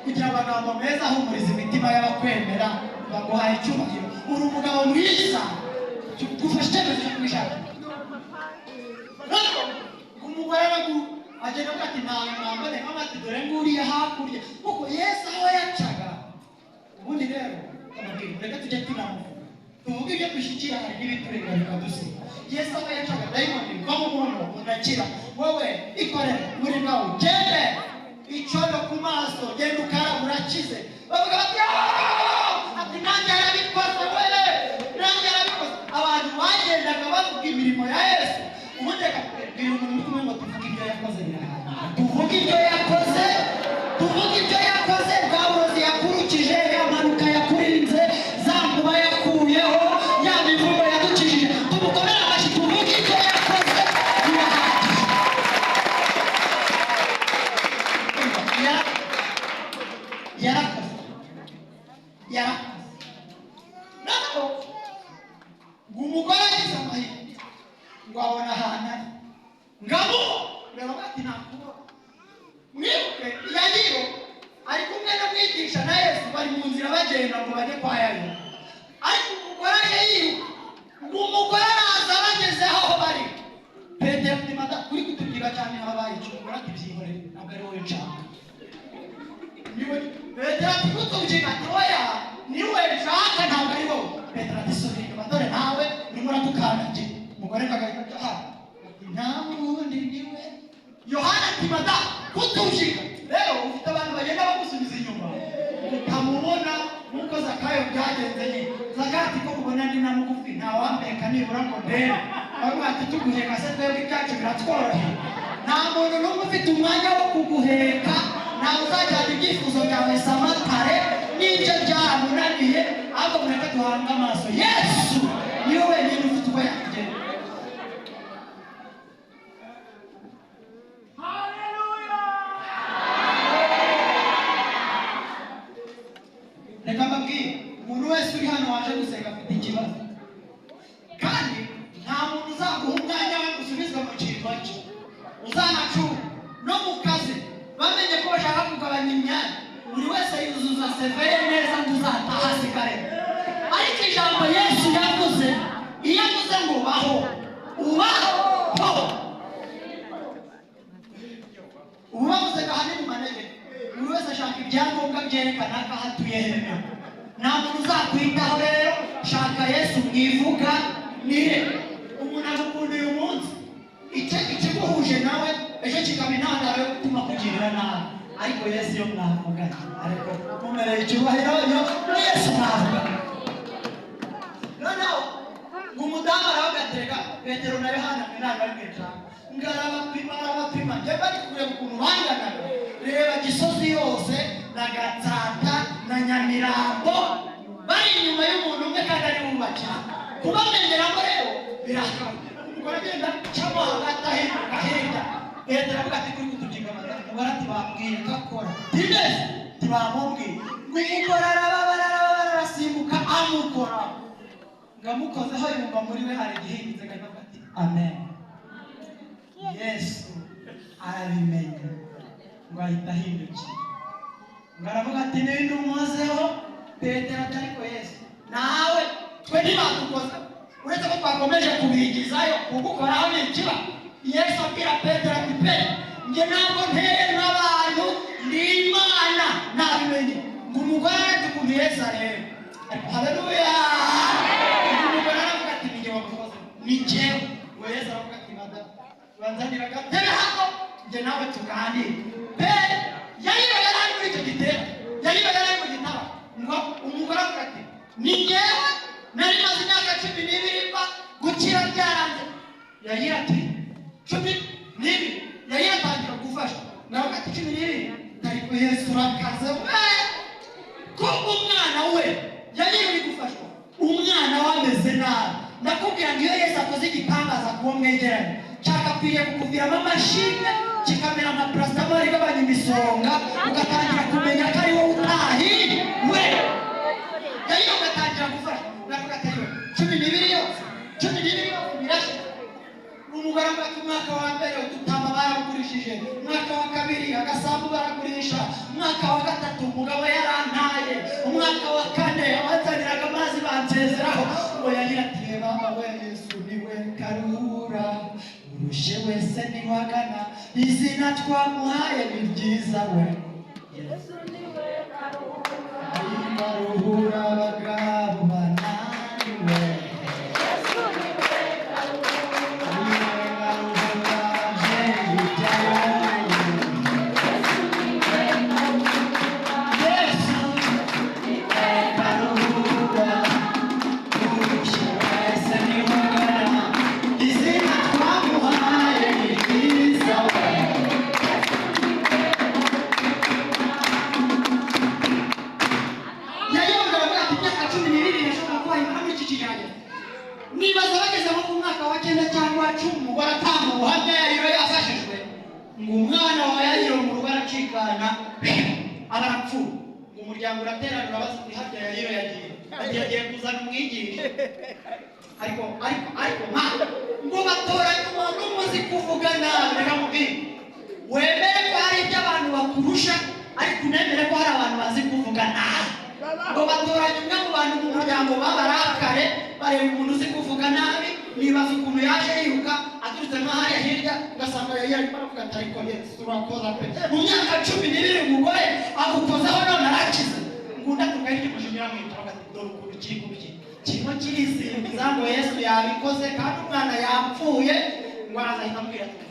kugira amagambo meza ahumuriza imitima y'abakwemera baguhaye icyubahiro uri umugabo mwiza gufasha icyemezo cyo kwishaka umugore agenda avuga ati ntawe mwambone nk'amati dore nguriye hakurya kuko Yesu aho yacaga ubundi rero reka tujye tunamuvuga tuvuge ibyo dushyikira hari n'ibiturega bikadusiga Yesu aho yacaga dayimoni va mu muntu unakira wowe ikorere muri bwawe ugende icyondo ku maso genda ukara urakize bavuga bati ati nanjye yarabikoze abantu bagendaga bavuga imirimo ya Yesu ubundi akabwira umuntu kumwe ngo tuvuge ibyo yakoze tuvuge ibyo yakoze bwa burozi yakurukije yamanuka yakurinze za nkuba yakuyeho ya mivugo yadukijije tumukomere amashyi tuvuge ibyo yakoze yarakoze nako umugore agize amahirwe ngo abona ahantu ari ngabo rero ati nakubona mwibuke yagiro ari kumwe no kwigisha na Yesu bari mu nzira bagenda ngo bajye kwa Yayo ariko umugore yiruka ngo umugore araza bageze aho bari Petero ati mada kuri kutubwira cyane habaye icyo umugore ati byihorere ntabwo ari wowe nshaka niwe Petero ati kutubwira ati oya niwe nshaka ntabwo ari wowe Petero ati sorry dore nawe urimo uratukanaje umugore kagahita ati nta wundi niwe Yohana ati mada kutubwira rero ufite abantu bagenda bagusubiza inyuma utamubona nkuko Zakayo byagenze nyine Zakayo ati ko kubona ndi na mugufi ntawambeka nibura ngo ndebe bamwe ati tuguheka se twebwe ibyacu biratworoheye nta muntu n'umwe ufite umwanya wo kuguheka ntawe uzajyana ibyifuzo byawe samatare n'ibyo byamunaniye ahubwo mureke duhanga amaso Yesu niwe reka mbabwire umuntu wese uri hano waje gusenga afite ikibazo, kandi nta muntu uzaguha umwanya we usubizwa mu cyimbo cye. Uzanacura no mu kazi bamenye ko bashaka kugabanya imyanya, buri wese yuzuza seve ye neza ngo uzataha asigare. Ariko ijambo Yesu yavuze, iyo avuze ngo baho, ubaho. Ubu bavuze ngo ahanini mu manegeka, buri wese ashaka ibyangombwa byerekana ko ahatuye hemewe. Nta muntu uzakwitaho rero, shaka Yesu mwivuga nihe. Umuntu agukunda uyu munsi, ikiguhuje nawe ejo kikaba intandaro yo gutuma kugirira nabi. Ariko Yesu iyo mwavuganye, ariko mumereye icyubahiro yo Yesu mwavuganye. Noneho ngo umudamu arabagatega Petero na Yohana mwinanga ari mw'ijambo, ngo arabapima njye bari kureba ukuntu banganaga. Reba Gisozi yose na Gatsata na Nyamirambo bari inyuma y'umuntu umwe kandi ari wubakira. Kubamenyeramo rero birakaba, umugore agenda cyangwa hagati ahinduka hirya. Petero avuga ati kuri kutuginga amatara, umugore ati bambwiye ko akora ntibese ntibamubwiye. Umugore arababara arasimbuka amukora, ngo amukozeho yumva muri we hari igihingitse akavuga ati amen. Yesu arabimenya ngo ahita ahindukira, ngo aravuga ati ninde umuzeho? Petero ati ariko Yesu nawe twe ntibatukoze, uretse ko twakomeje kubigizayo kugukoraho ni ikiba. Yesu abwira Petero ati pe njye ntabwo nteye nk'abantu, ndi Imana nabimenye. ngo umugore aretse ukuntu Yesu areba, haleluya. Umugore aravuga ati ni njye wamukoze, ni njyewe. ngo Yesu aravuga ati madamu banzanira agatebe hano njye nawe tuganire. Yariba yari ari muri icyo gitero, yariba yari ari mu gitabo. ngo umugore avuga ati ni njyewe, nari maze imyaka 12 mba gukira byaranze. Yagira ati 12 yagira atangira gufasha, nawe ati 12. ariko Yesu urakaze we, ko umwana we yagira uri gufashwa, umwana wameze nabi. Ndakubwira ngo iyo Yesu akoze igitangaza kuwo mwegeranye, cyakakwiriye kukuviramo amashimwe, kikamera nka paracetamol igabanya imisonga, ugatangira kumenya ko ari wowe utahiwe. Yagira ugatangira gufasha, ugavuga ati 12 yose birashe. Umugore avuga ati umwaka wa mbere udutama baragurishije, umwaka wa kabiri agasambu baragurisha, umwaka wa gatatu umugabo yarantaye, umwaka wa kane abanzaniraga amazi bansezeraho. ngo yagira ati mama we Yesu niwe karura, urushe wese niwagana, izina twamuhaye ni ryiza we. Yesu niwe karuhura abagabo bananiwe. Nibaza bageze nko ku mwaka wa 9 cyangwa 10, umugore atanga ubuhamya Yayiro yafashijwe, ngo umwana wa Yayiro mu rugo aracikana arapfuye. ngo umuryango uraterana urabaza ati harya Yayiro yagiye kuzana umwigisha. ariko ngo batoranye umuntu umuzi kuvuga nabi. Reka mubwire, wemere ko hari ibyo abantu bakurusha, ariko unemere ko hari abantu bazi kuvuga nabi. ngo batoranye umwe mu bantu mu muryango babarakare, bareba umuntu uzi kuvuga nabi, nibaza ukuntu yaje yiruka aturutse nk'ahariya hirya, ugasanga Yayiro arimo aravuga ati ariko Yesu urakoza pe, mu myaka 12 umugore agukozaho none arakize. ngunda tukahita umujinya mwitwa ati dore ukuntu kirimo kirisimbiza ngo Yesu yabikoze kandi umwana yapfuye. ngo arazahita ambwira ati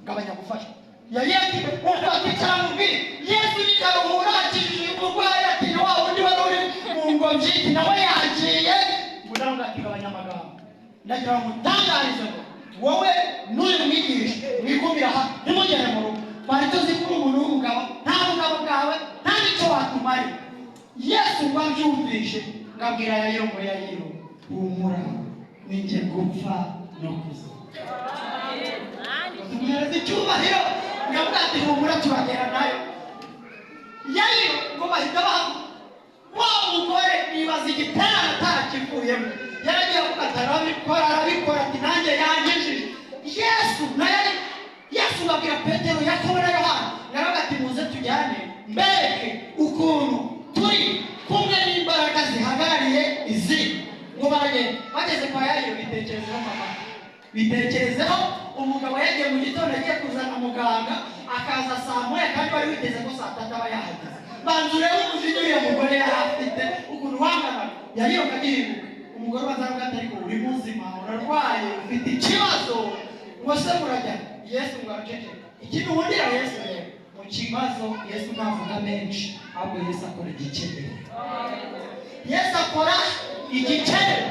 gabanya gufasha. Yayiro ati ufate cyangwa Yesu ni karuhura, akijije umurwayi. ati wa wundi wari uri mu ngobyi nawe yagiye. mudanga ati gabanya amagambo, ndagira ngo mutangarize ngo wowe n'uyu mwigisha mwikumira aha ntimugere mu rugo. twari tuzi ko umuntu w'umugabo nta mugabo bwawe nta n'icyo watumari. Yesu ngo abyumvishe, ngabwira Yayiro ngo Yayiro humura, ninjye gupfa no kuza. tumuhereza icyubahiro, ngavuga ati humura turagera nayo. Yayiro ngo bahita bahaguruka, kera atakivuyemo yaragiye gukata arabikora ati nanjye yangijije Yesu babwira Petero Yakobo na Yohana yaravuga ati muze tujyane mbeke ukuntu turi kumwe n'imbaraga zihagarariye izi ngo bageze kwa Yairo bitekerezeho mama bitekerezeho umugabo yagiye mu gitondo agiye kuzana muganga akaza saa moya kandi bari witeze ko saa tatu aba yahageze banzure umujinya uriya mugore yari afite ukuntu wangana yariyoka agihinduka umugore bazavuga ati ariko uri muzima urarwaye ufite ikibazo ngo se murajya Yesu ngo araceceka ikintu wundira Yesu rero mu kibazo Yesu ntavuga menshi ahubwo Yesu akora igikenewe Yesu akora igikenewe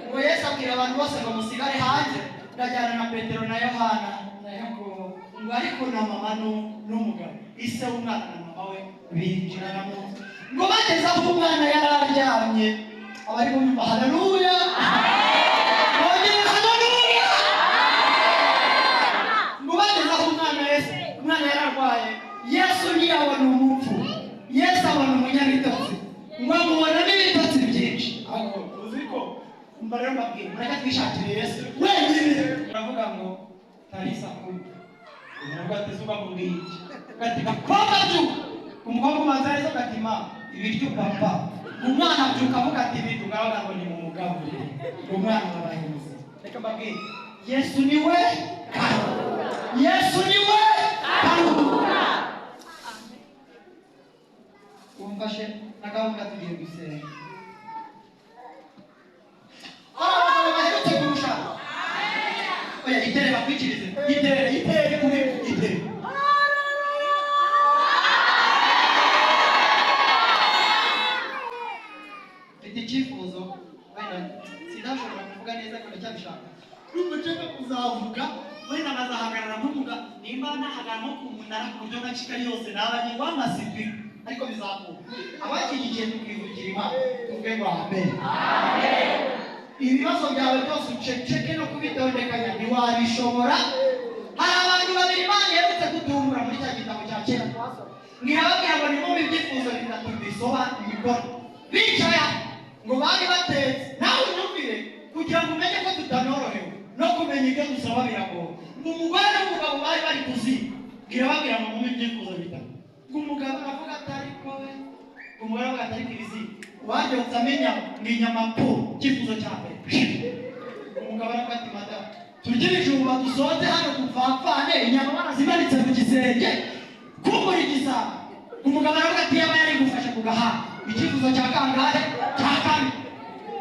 ngo Yesu abwira abantu bose ngo musigare hanze ndajyana na Petero na Yohana na Yakobo ngo ariko na mama n'umugabo ise w'umwana na mama we binjirana mu nzu ngo bageze aho umwana yari aryamye abari mu nyuma haleluya bongera haleluya ngo bageze aho umwana yari arwaye Yesu ntiyabona umupfu Yesu abona umunyabitotsi ngo amubona n'ibitotsi byinshi ahubwo uzi ko rero mbabwira mureka twishakire Yesu wenyine uravuga ngo Tarisa kuri ntabwo atezuba mu bwiki gati gakobwa byuka umukobwa ubanza arizo gatima ibiryo papa umwana abyuka avuga ati ibiryo ugavuga ngo ni mu mugaburire umwana wabaye muzima reka mbabwire Yesu niwe karura Yesu niwe karura umfashe na gahunda tugiye gusenga baherutse kurusha oya itere bakwikirize itere kuri itere mfite icyifuzo wenda sinashobora kuvuga neza ko ndacyabishaka nubwo nshaka kuzavuga wenda bazahagarara nk'umuga nimba nahagarara nko ku munara ku buryo na Kigali yose nabanye w'amasipi ariko bizakura abakigiye tukivugira Imana tuvuge ngo amen ibibazo byawe byose uceceke no kubitondekanya ntiwabishobora hari abantu babiri Imana yerutse kuduhura muri cya gitabo cya kera mwirababwira ngo ni mu byifuzo bitatu bisobanura bicaye ngo bari batetse nawe unyumvire kugira ngo umenye ko tutanorohewe no kumenya ibyo dusaba biragoye ngo umugore n'umugabo bari bari kuziga mwirababwira ngo mu byifuzo bitatu ngo umugabo aravuga atari kowe umugore aravuga atari kiriziga waje utamenya ni inyama po cyifuzo cya mbere umugabo aravuga ati madamu turye ibijumba dusoze hano dupfapfane inyama barazimanitse mu gisenge kumbura igisabo umugabo aravuga ati yaba yari gufasha ku gahanga icyifuzo cya kangahe cya kane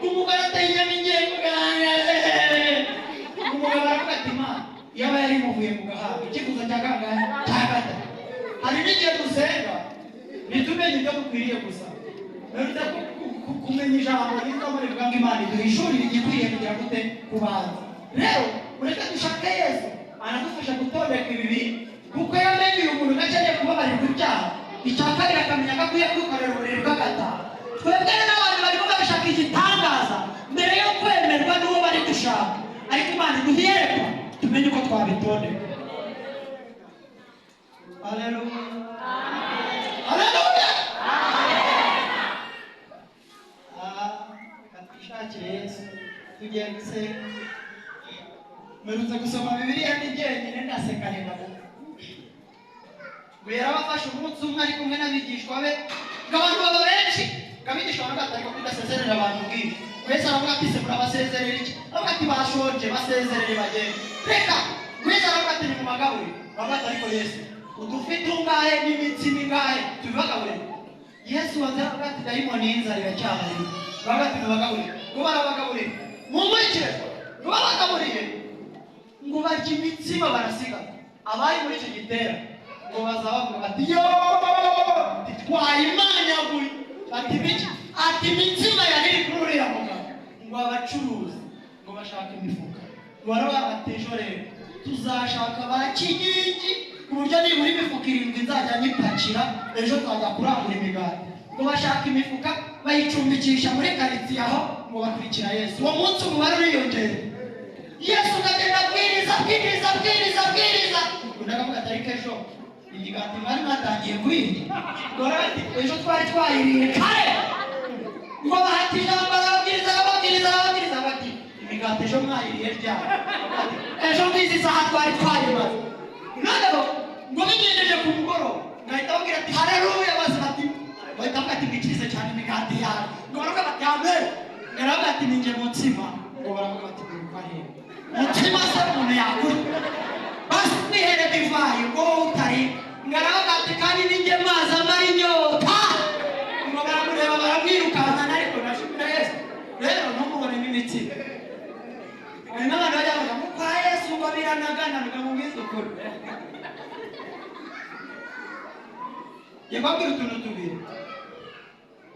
umugore ateye inyama ingengo umugabo aravuga ati ma yaba yari muvuye mu gahanga icyifuzo cya kangahe cya gatatu hari n'igihe dusenga ntitumenye ibyo dukwiriye gusa kumenya ijambo n'inzomo rivuga ngo Imana iduhishurire igikwiye kugira gute kubanza rero ureke dushake Yesu anadufasha gutondeka ibi bintu kuko yamenye uyu muntu akeneye kubabarirwa ibyaha icya kabiri akamenya ko akwiye kwikorera uburiri bw'agataha twebwe n'abantu barimo bashaka igitangaza mbere yo kwemerwa n'uwo bari gushaka ariko Imana iduhiyereka tumenye uko twabitondeka haleluya haleluya katwishakire Yesu tugiye gusenga mperutse gusoma Bibiliya n'ijyenyine ndaseka nenda yarabafashe umunsi umwe ari kumwe n'abigishwa be ngo abantu baba benshi ngo abigishwa baravuga ati ariko kudasezerera abantu bwinshi wese aravuga ati se murabasezerera iki aravuga ati bashonje basezerere bagende reka wese aravuga ati ni mu magaburire baravuga ati ariko Yesu udufite ungahe n'imitsima ingahe tubibagaburire Yesu aravuga ati dayimoni y'inzara iracyahari baravuga ati mubagaburire ngo barabagaburire mumurikire ngo babagaburiye ngo barya imitsima barasiga abari muri icyo gitera ngo bazabavuga bati yo twayimanyaguye ati biki ati imitsima yari kuri uriya mugabo ngo abacuruzi ngo bashaka imifuka ngo baravuga bati ejo rero tuzashaka ba Kinigi ku buryo nibura imifuka 7 nzajya nyipakira ejo twajya kurangura imigati ngo bashaka imifuka bayicumbikisha muri karitsiye aho ngo bakurikira Yesu uwo munsi umubare uriyongera Yesu agenda abwiriza ndakavuga atari ejo imigati bari batangiye kuyirya ngora ati ejo twari twayiriye kare ngo bahati ijambo arababwiriza bati imigati ejo mwayiriye ryari ejo ngizi saha twari twayimaze noneho ngo bigendeje ku mugoroba ngahita babwira ati haleluya bose bati bahita bavuga ati mwikirize cyane imigati yawe ngo baravuga bati amen ngaravuga ati ninjye mutsima ngo baravuga bati mwiruka hehe mutsima se umuntu yakura basi mwihere divayi ngo utari ngaravuga ati kandi ninjye mazi amara inyota ngo baramureba baramwirukankana ariko nashimira Yesu rero ntumubonemo imitsima hari n'abantu bajya bavuga ngo kwa Yesu ngo biranagana bikamubwiza ukuri yababwira utuntu tubiri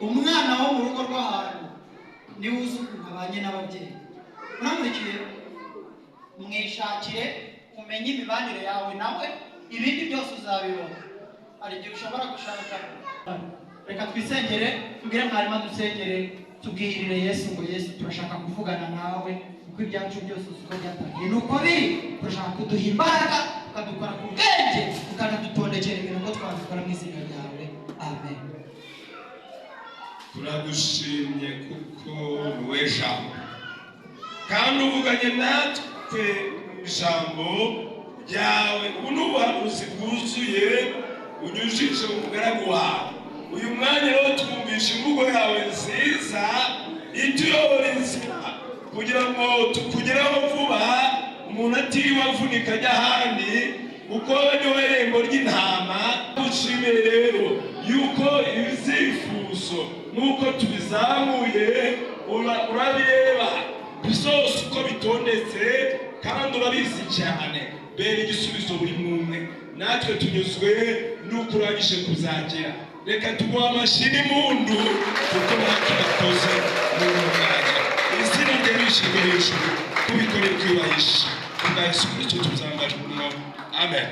umwana wo mu rugo rw'ahantu niwe uzi ukuntu abanye n'ababyeyi uramurikiye mwishakire umenye imibanire yawe nawe ibindi byose uzabibona hari igihe ushobora gushaka reka twisengere tubwire mwarimu dusengere tubwirire Yesu ngo Yesu turashaka kuvugana nawe kuko ibyacu byose uko byatangiye nuko biri turashaka kuduha imbaraga ukadukora ku bwenge ukanadutondekera ibintu ngo twabikora mu izina ryawe amen. Turagushimye kuko niwe jambo kandi uvuganye natwe ijambo ryawe ubuhanuzi bwuzuye unyujije umugaragu wawe uyu mwanya rero twumvisha imvugo yawe nziza ituyobora inzira kugira ngo tukugereho vuba umuntu atiriwe avunika ajya ahandi kuko niwe rembo ry'intama. Dushimiye rero yuko ibyifuzo nuko tubizamuye urabireba byose uko bitondetse kandi urabizi cyane bera igisubizo buri muntu natwe tunyuzwe nuko urangije kuzagira. Reka tuguha amashyi n'impundu kuko natwe bakoze mu mwanya izina rye rishimwe hejuru tubikore twubahisha kubwa Yesu Kristo tuzambara. Amen.